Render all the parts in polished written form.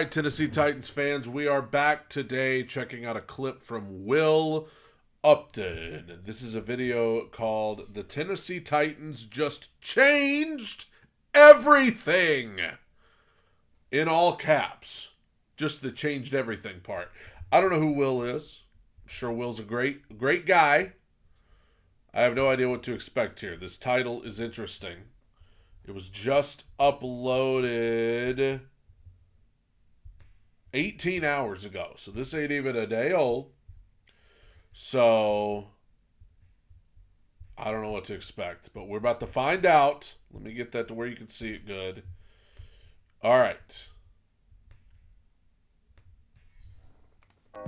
right, Tennessee Titans fans, we are back today checking out a clip from Will Upton. This is a video called "The Tennessee Titans Just Changed Everything." In all caps. Just the changed everything part. I don't know who Will is. I'm sure Will's a great guy. I have no idea what to expect here. This title is interesting. It was just uploaded 18 hours ago. So this ain't even a day old. So I don't know what to expect, but we're about to find out. Let me get that to where you can see it good. All right.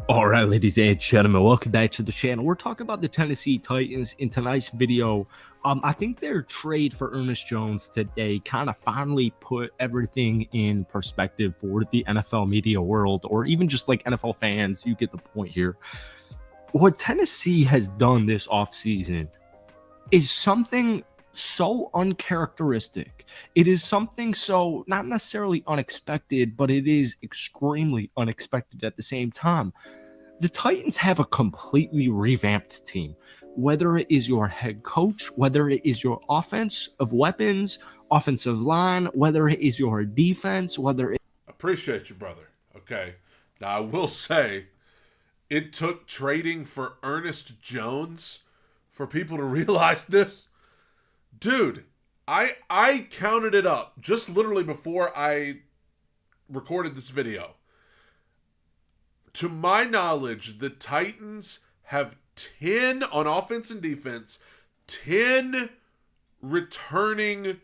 All right, ladies and gentlemen, welcome back to the channel. We're talking about the Tennessee Titans in tonight's video. I think their trade for Ernest Jones today kind of finally put everything in perspective for the NFL media world, or even just like NFL fans. You get the point here. What Tennessee has done this offseason is something so uncharacteristic. It is something so not necessarily unexpected, but it is extremely unexpected at the same time. The Titans have a completely revamped team. Whether it is your head coach, whether it is your offense of weapons, offensive line, whether it is your defense, whether it... Appreciate you, brother. Okay. Now, I will say, it took trading for Ernest Jones for people to realize this. Dude, I counted it up just literally before I recorded this video. To my knowledge, the Titans have 10 on offense and defense, 10 returning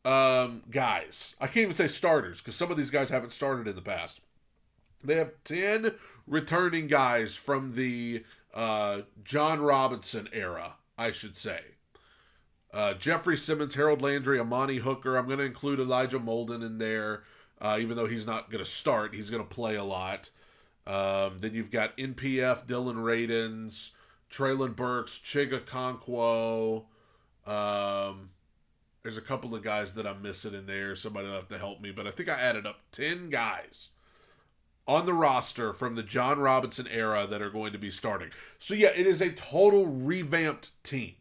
guys. I can't even say starters because some of these guys haven't started in the past. They have 10 returning guys from the John Robinson era, I should say. Jeffrey Simmons, Harold Landry, Amani Hooker. I'm going to include Elijah Molden in there, even though he's not going to start. He's going to play a lot. Then you've got NPF, Dylan Radens, Traylon Burks, Chiga Conquo. There's a couple of guys that I'm missing in there. Somebody will have to help me. But I think I added up 10 guys on the roster from the John Robinson era that are going to be starting. So, yeah, it is a total revamped team.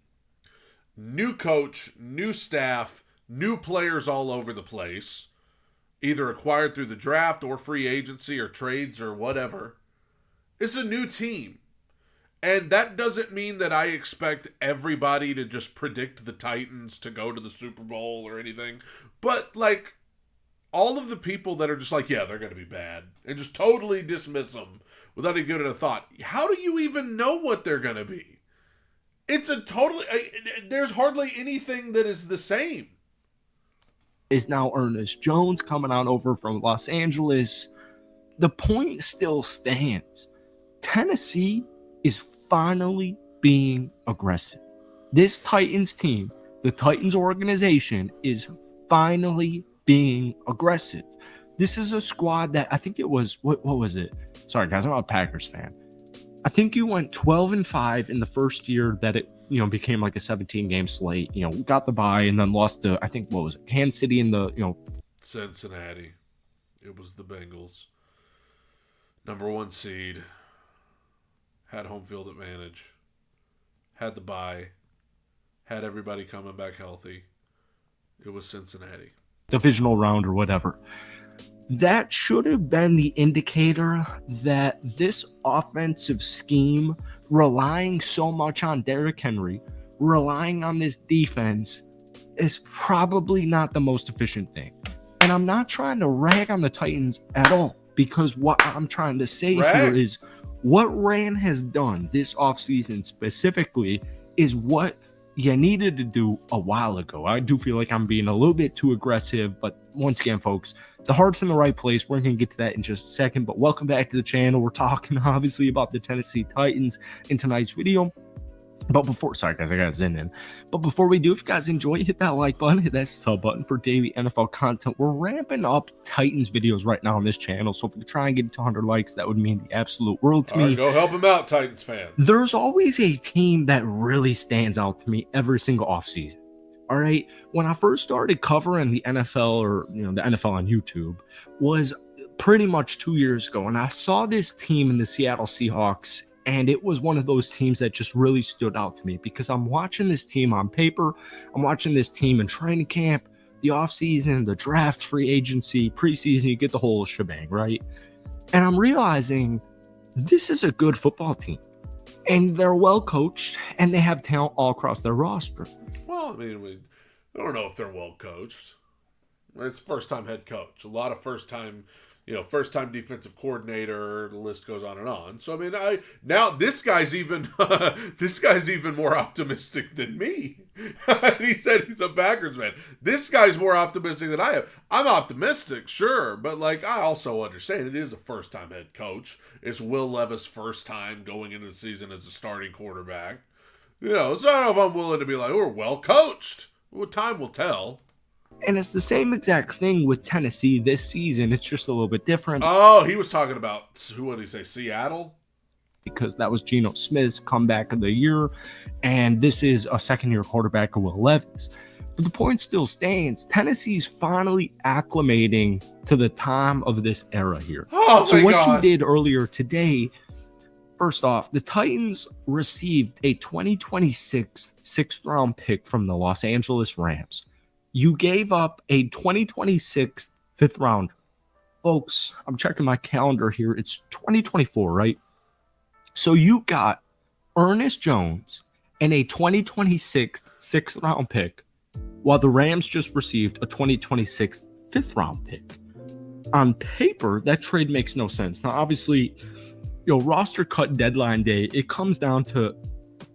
New coach, new staff, new players all over the place, either acquired through the draft or free agency or trades or whatever. It's a new team. And that doesn't mean that I expect everybody to just predict the Titans to go to the Super Bowl or anything. But, like, all of the people that are just like, yeah, they're going to be bad, and just totally dismiss them without even giving it a thought. How do you even know what they're going to be? It's a totally... there's hardly anything that is the same. Is now Ernest Jones coming on over from Los Angeles. The point still stands. Tennessee is finally being aggressive. This Titans team, the Titans organization, is finally being aggressive. This is a squad that I think it was... What was it? Sorry, guys, I'm a Packers fan. I think you went 12-5 in the first year that it, became like a 17-game slate. Got the bye and then lost to, I think, what was it? Kansas City in the, Cincinnati. It was the Bengals. Number 1 seed. Had home field advantage. Had the bye. Had everybody coming back healthy. It was Cincinnati. Divisional round or whatever. That should have been the indicator that this offensive scheme, relying so much on Derrick Henry, relying on this defense, is probably not the most efficient thing. And I'm not trying to rag on the Titans at all, because what I'm trying to say here is what Rand has done this offseason specifically is what you needed to do a while ago. I do feel like I'm being a little bit too aggressive, but once again, folks, the heart's in the right place. We're going to get to that in just a second, but welcome back to the channel. We're talking obviously about the Tennessee Titans in tonight's video. But before, sorry guys, I got to zoom in. But before we do, if you guys enjoy, hit that like button, hit that sub button for daily NFL content. We're ramping up Titans videos right now on this channel. So if we could try and get to 100 likes, that would mean the absolute world to me. Right, go help them out, Titans fans. There's always a team that really stands out to me every single offseason. All right. When I first started covering the NFL, or the NFL on YouTube, was pretty much 2 years ago. And I saw this team in the Seattle Seahawks. And it was one of those teams that just really stood out to me, because I'm watching this team on paper. I'm watching this team in training camp, the offseason, the draft, free agency, preseason, you get the whole shebang, right? And I'm realizing this is a good football team. And they're well coached, and they have talent all across their roster. Well, I mean, I don't know if they're well coached. It's first-time head coach. A lot of first-time defensive coordinator. The list goes on and on. So I mean, now this guy's even more optimistic than me. He said he's a Packers fan. This guy's more optimistic than I am. I'm optimistic, sure, but like I also understand it is a first-time head coach. It's Will Levis' first time going into the season as a starting quarterback. So I don't know if I'm willing to be like, we're well coached. Well, time will tell. And it's the same exact thing with Tennessee this season. It's just a little bit different. Oh, he was talking about, who would he say, Seattle? Because that was Geno Smith's comeback of the year. And this is a second-year quarterback of Will Levis. But the point still stands. Tennessee's finally acclimating to the time of this era here. Oh, so what God. you did earlier today, first off, the Titans received a 2026 sixth-round pick from the Los Angeles Rams. You gave up a 2026 fifth round. Folks, I'm checking my calendar here. It's 2024, right? So you got Ernest Jones and a 2026 sixth round pick, while the Rams just received a 2026 fifth round pick. On paper, that trade makes no sense. Now, obviously, roster cut deadline day, it comes down to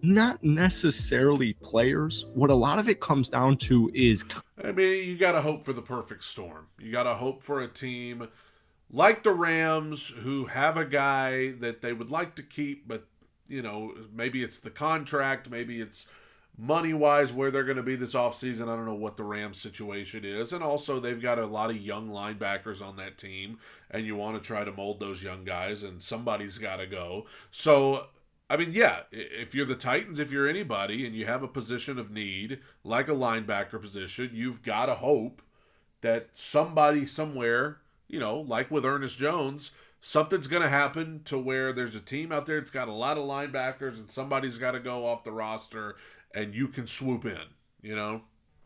not necessarily players. What a lot of it comes down to is, I mean, you got to hope for the perfect storm. You got to hope for a team like the Rams who have a guy that they would like to keep, but, maybe it's the contract, maybe it's money-wise where they're going to be this offseason. I don't know what the Rams situation is. And also, they've got a lot of young linebackers on that team, and you want to try to mold those young guys, and somebody's got to go. So, I mean, yeah, if you're the Titans, if you're anybody, and you have a position of need, like a linebacker position, you've got to hope that somebody somewhere, like with Ernest Jones, something's going to happen to where there's a team out there that's got a lot of linebackers and somebody's got to go off the roster and you can swoop in,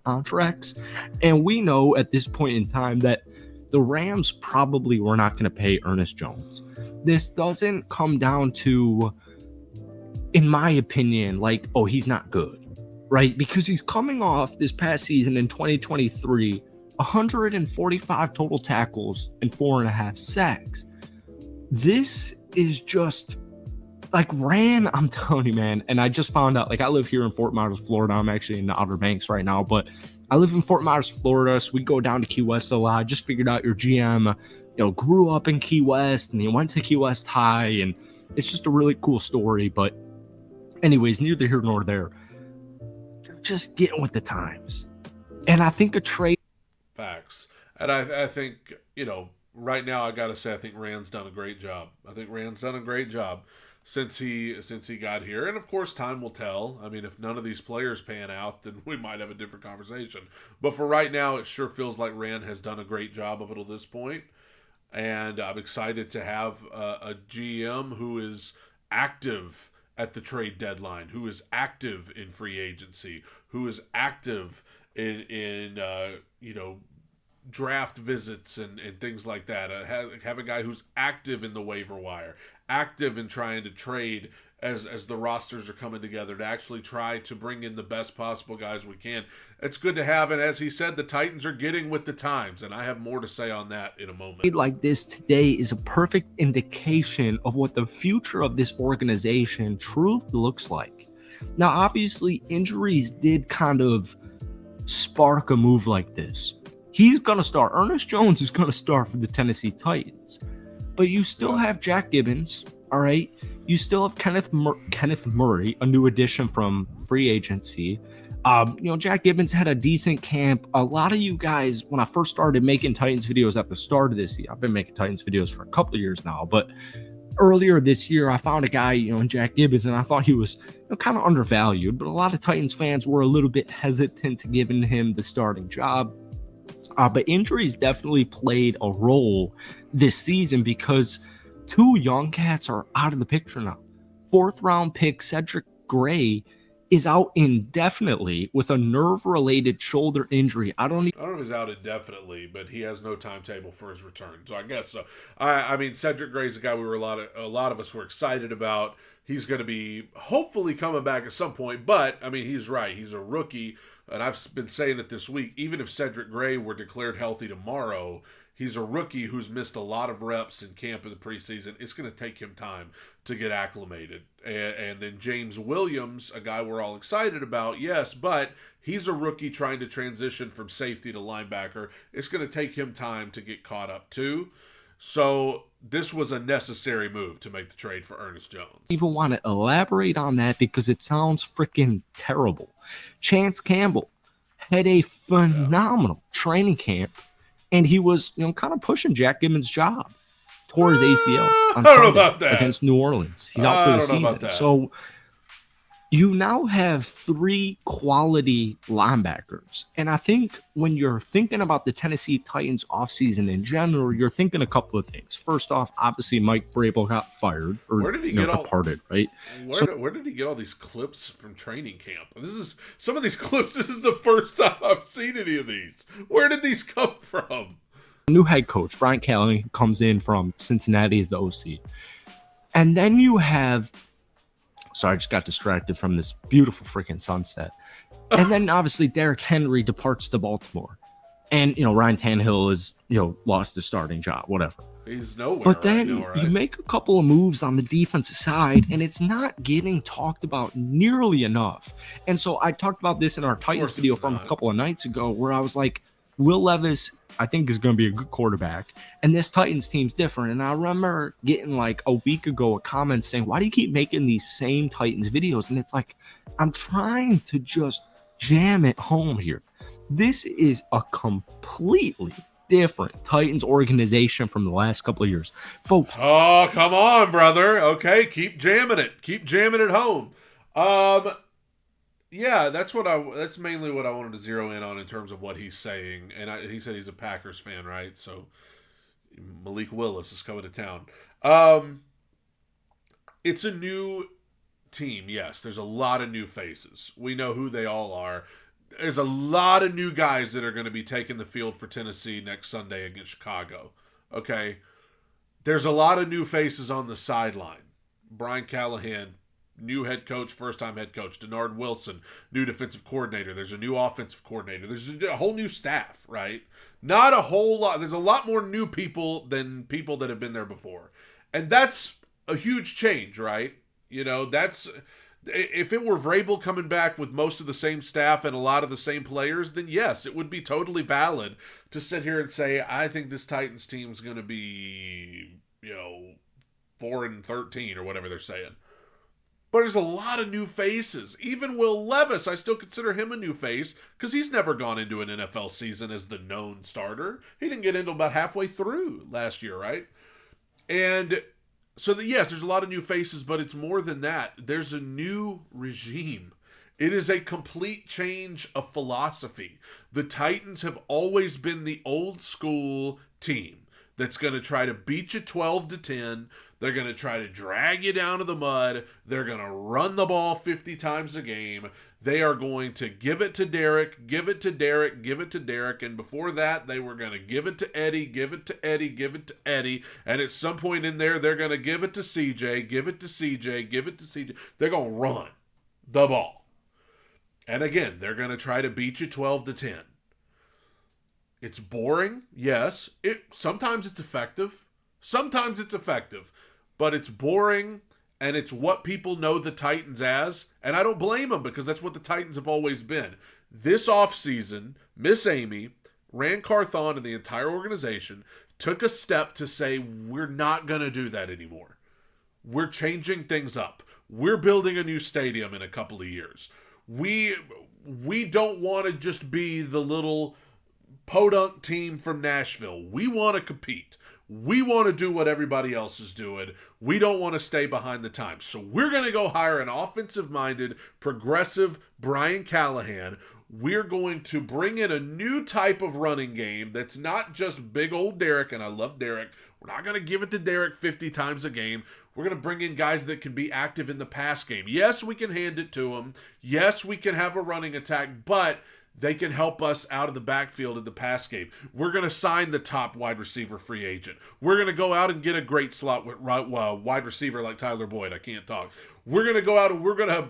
contracts. And we know at this point in time that the Rams probably were not going to pay Ernest Jones. This doesn't come down to, in my opinion, like, oh, he's not good, right? Because he's coming off this past season in 2023, 145 total tackles and 4.5 sacks. This is just like I'm telling you, man. And I just found out, like, I live here in Fort Myers, Florida. I'm actually in the Outer Banks right now, but I live in Fort Myers, Florida. So we go down to Key West a lot. I just figured out your GM, grew up in Key West and he went to Key West High. And it's just a really cool story. But anyways, neither here nor there. They're just getting with the times. And I think a trade. Facts. And I think, right now I got to say I think Rand's done a great job. I think Rand's done a great job since he got here. And of course, time will tell. I mean, if none of these players pan out, then we might have a different conversation. But for right now, it sure feels like Rand has done a great job of it at this point. And I'm excited to have a GM who is active at the trade deadline, who is active in free agency, who is active in draft visits and things like that. Have a guy who's active in the waiver wire, active in trying to trade as the rosters are coming together to actually try to bring in the best possible guys we can. It's good to have, and as he said, the Titans are getting with the times, and I have more to say on that in a moment. Like this today is a perfect indication of what the future of this organization truly looks like. Now, obviously, injuries did kind of spark a move like this. He's going to start. Ernest Jones is going to start for the Tennessee Titans. But you still have Jack Gibbons, all right? You still have Kenneth Murray, a new addition from free agency. Jack Gibbons had a decent camp. A lot of you guys, when I first started making Titans videos at the start of this year, I've been making Titans videos for a couple of years now, but earlier this year, I found a guy, in Jack Gibbons, and I thought he was kind of undervalued, but a lot of Titans fans were a little bit hesitant to giving him the starting job. But injuries definitely played a role this season because two young cats are out of the picture now. Fourth round pick Cedric Gray is out indefinitely with a nerve-related shoulder injury. I don't know if he's out indefinitely, but he has no timetable for his return. So I guess so. I mean, Cedric Gray's a guy we were a lot of us were excited about. He's going to be hopefully coming back at some point, but I mean, he's right. He's a rookie, and I've been saying it this week. Even if Cedric Gray were declared healthy tomorrow, he's a rookie who's missed a lot of reps in camp in the preseason. It's going to take him time to get acclimated. And then James Williams, a guy we're all excited about, yes, but he's a rookie trying to transition from safety to linebacker. It's going to take him time to get caught up too. So this was a necessary move to make the trade for Ernest Jones. I even want to elaborate on that because it sounds freaking terrible. Chance Campbell had a phenomenal training camp, and he was, kind of pushing Jack Gibbons' job toward his ACL on Sunday against New Orleans. He's out for the season. So you now have three quality linebackers. And I think when you're thinking about the Tennessee Titans offseason in general, you're thinking a couple of things. First off, obviously Mike Vrabel got fired or where did he get departed, right? Where did he get all these clips from training camp? Some of these clips, this is the first time I've seen any of these. Where did these come from? New head coach, Brian Callahan, comes in from Cincinnati as the OC. And then you have, sorry, I just got distracted from this beautiful freaking sunset. And then obviously Derrick Henry departs to Baltimore. And, Ryan Tannehill has, lost his starting job, whatever. He's nowhere. But then you make a couple of moves on the defensive side, and it's not getting talked about nearly enough. And so I talked about this in our Titans video from a couple of nights ago, where I was like, Will Levis, I think, is going to be a good quarterback, and this Titans team's different. And I remember getting like a week ago a comment saying, why do you keep making these same Titans videos? And it's like, I'm trying to just jam it home here. This is a completely different Titans organization from the last couple of years, folks. Oh, come on, brother. Okay, keep jamming it. Keep jamming it home. Yeah, that's mainly what I wanted to zero in on in terms of what he's saying. And he said he's a Packers fan, right? So Malik Willis is coming to town. It's a new team, yes. There's a lot of new faces. We know who they all are. There's a lot of new guys that are going to be taking the field for Tennessee next Sunday against Chicago. Okay? There's a lot of new faces on the sideline. Brian Callahan, new head coach, first-time head coach. Denard Wilson, new defensive coordinator. There's a new offensive coordinator. There's a whole new staff, right? Not a whole lot. There's a lot more new people than people that have been there before. And that's a huge change, right? That's... If it were Vrabel coming back with most of the same staff and a lot of the same players, then yes, it would be totally valid to sit here and say, I think this Titans team's going to be, 4-13 or whatever they're saying. But there's a lot of new faces. Even Will Levis, I still consider him a new face because he's never gone into an NFL season as the known starter. He didn't get into about halfway through last year, right? And so, yes, there's a lot of new faces, but it's more than that. There's a new regime. It is a complete change of philosophy. The Titans have always been the old school team that's going to try to beat you 12-10. They're going to try to drag you down to the mud. They're going to run the ball 50 times a game. They are going to give it to Derek, give it to Derek, give it to Derek. And before that, they were going to give it to Eddie, give it to Eddie, give it to Eddie. And at some point in there, they're going to give it to CJ, give it to CJ, give it to CJ. They're going to run the ball. And again, they're going to try to beat you 12-10. It's boring, yes. Sometimes it's effective. Sometimes it's effective. But it's boring, and it's what people know the Titans as. And I don't blame them because that's what the Titans have always been. This offseason, Miss Amy, Rand Carthon, and the entire organization took a step to say, we're not going to do that anymore. We're changing things up. We're building a new stadium in a couple of years. We don't want to just be the little podunk team from Nashville. We want to compete. We want to do what everybody else is doing. We don't want to stay behind the times. So we're going to go hire an offensive-minded, progressive Brian Callahan. We're going to bring in a new type of running game that's not just big old Derek, and I love Derek. We're not going to give it to Derek 50 times a game. We're going to bring in guys that can be active in the pass game. Yes, we can hand it to them. Yes, we can have a running attack, but they can help us out of the backfield in the pass game. We're going to sign the top wide receiver free agent. We're going to go out and get a great slot wide receiver like Tyler Boyd. I can't talk. We're going to go out and we're going to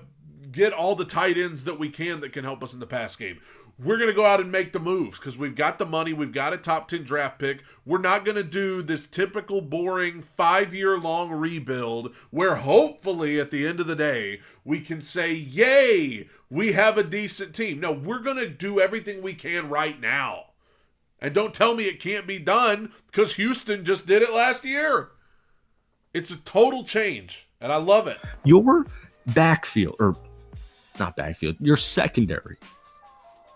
get all the tight ends that we can that can help us in the pass game. We're going to go out and make the moves because we've got the money. We've got a top 10 draft pick. We're not going to do this typical boring 5-year-long rebuild where hopefully at the end of the day we can say, yay, we have a decent team. No, we're going to do everything we can right now. And don't tell me it can't be done because Houston just did it last year. It's a total change, and I love it. Your backfield, or not backfield, your secondary,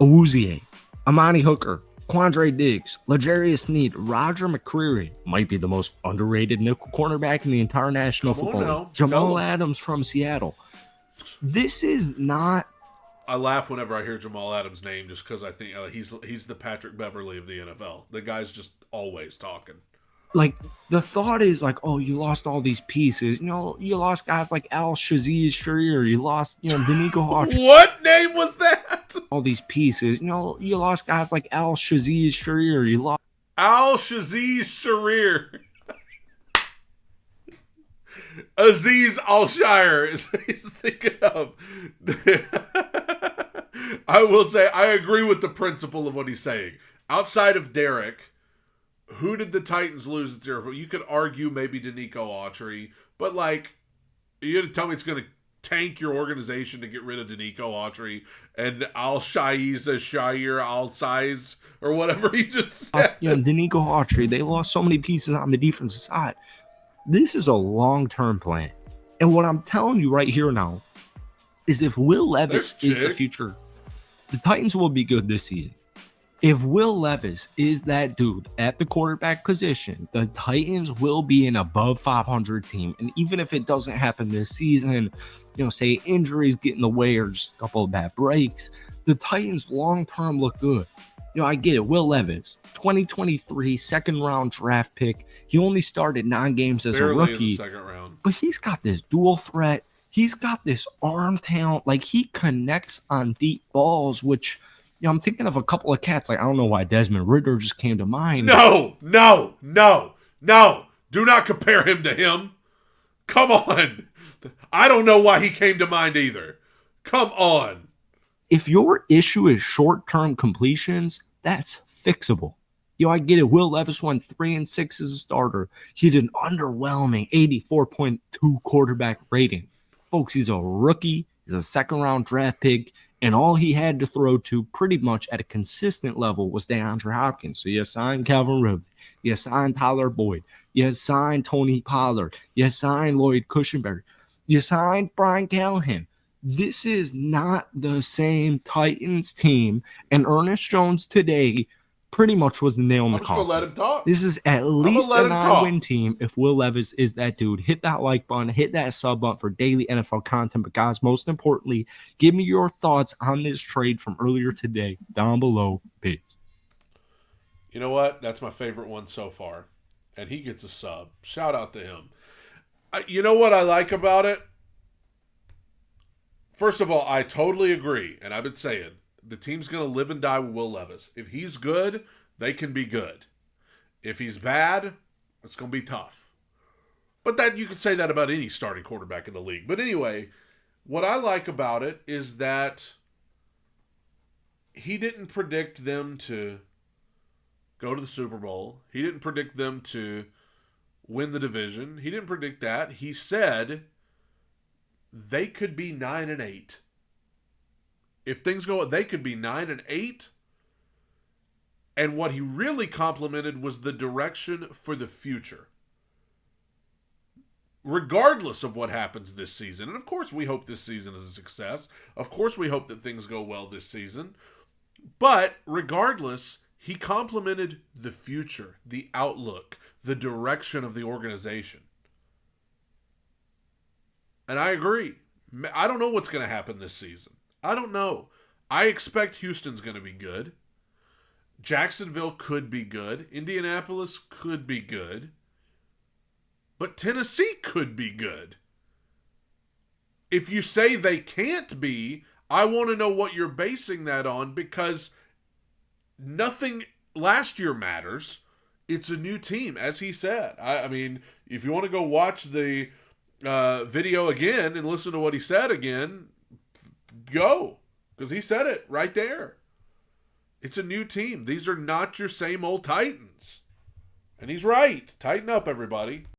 Awuzie, Amani Hooker, Quandre Diggs, L'Jarius Sneed, Roger McCreary might be the most underrated nickel cornerback in the entire National Football League. Jamal Adams from Seattle. This is not. I laugh whenever I hear Jamal Adams' name just because I think he's the Patrick Beverly of the NFL. The guy's just always talking. Like, the thought is like, oh, you lost all these pieces. You know, you lost guys like Al-Shaziz Sharir. You lost, Danico Hawkins. What name was that? All these pieces. You know, you lost guys like Al-Shaziz Sharir. You lost Al-Shaziz Sharir. Aziz Al-Shire is what he's thinking of. I will say, I agree with the principle of what he's saying. Outside of Derek, who did the Titans lose this year? You could argue maybe Danico Autry, but you're going to tell me it's going to tank your organization to get rid of Danico Autry and Al-Shire Al-Size or whatever he just said. Danico Autry, they lost so many pieces on the defensive side. This is a long-term plan. And what I'm telling you right here now is if Will Levis is the future, the Titans will be good this season. If Will Levis is that dude at the quarterback position, the Titans will be an above 500 team. And even if it doesn't happen this season, say injuries get in the way or just a couple of bad breaks, the Titans long-term look good. I get it. Will Levis, 2023 second-round draft pick. He only started 9 games as a rookie. In the second round. But he's got this dual threat. He's got this arm talent. Like, he connects on deep balls, which... I'm thinking of a couple of cats. I don't know why Desmond Ridder just came to mind. No. Do not compare him to him. Come on. I don't know why he came to mind either. Come on. If your issue is short-term completions, that's fixable. I get it. Will Levis went 3-6 as a starter. He did an underwhelming 84.2 quarterback rating. Folks, he's a rookie. He's a second-round draft pick. And all he had to throw to pretty much at a consistent level was DeAndre Hopkins. So you signed Calvin Ridley. You signed Tyler Boyd. You signed Tony Pollard. You signed Lloyd Cushenberry. You signed Brian Callahan. This is not the same Titans team. And Ernest Jones today pretty much was the nail in the coffin. I'm just going to let him talk. This is at least a 9-win team if Will Levis is that dude. Hit that like button. Hit that sub button for daily NFL content. But guys, most importantly, give me your thoughts on this trade from earlier today down below. Peace. You know what? That's my favorite one so far. And he gets a sub. Shout out to him. You know what I like about it? First of all, I totally agree. And I've been saying, the team's going to live and die with Will Levis. If he's good, they can be good. If he's bad, it's going to be tough. But that you could say that about any starting quarterback in the league. But anyway, what I like about it is that he didn't predict them to go to the Super Bowl. He didn't predict them to win the division. He didn't predict that. He said they could be 9-8. If things go, they could be 9-8. And what he really complimented was the direction for the future. Regardless of what happens this season. And of course we hope this season is a success. Of course we hope that things go well this season. But regardless, he complimented the future, the outlook, the direction of the organization. And I agree. I don't know what's going to happen this season. I don't know. I expect Houston's going to be good. Jacksonville could be good. Indianapolis could be good. But Tennessee could be good. If you say they can't be, I want to know what you're basing that on, because nothing last year matters. It's a new team, as he said. I mean, if you want to go watch the video again and listen to what he said again, go. Because he said it right there. It's a new team. These are not your same old Titans. And he's right. Tighten up, everybody.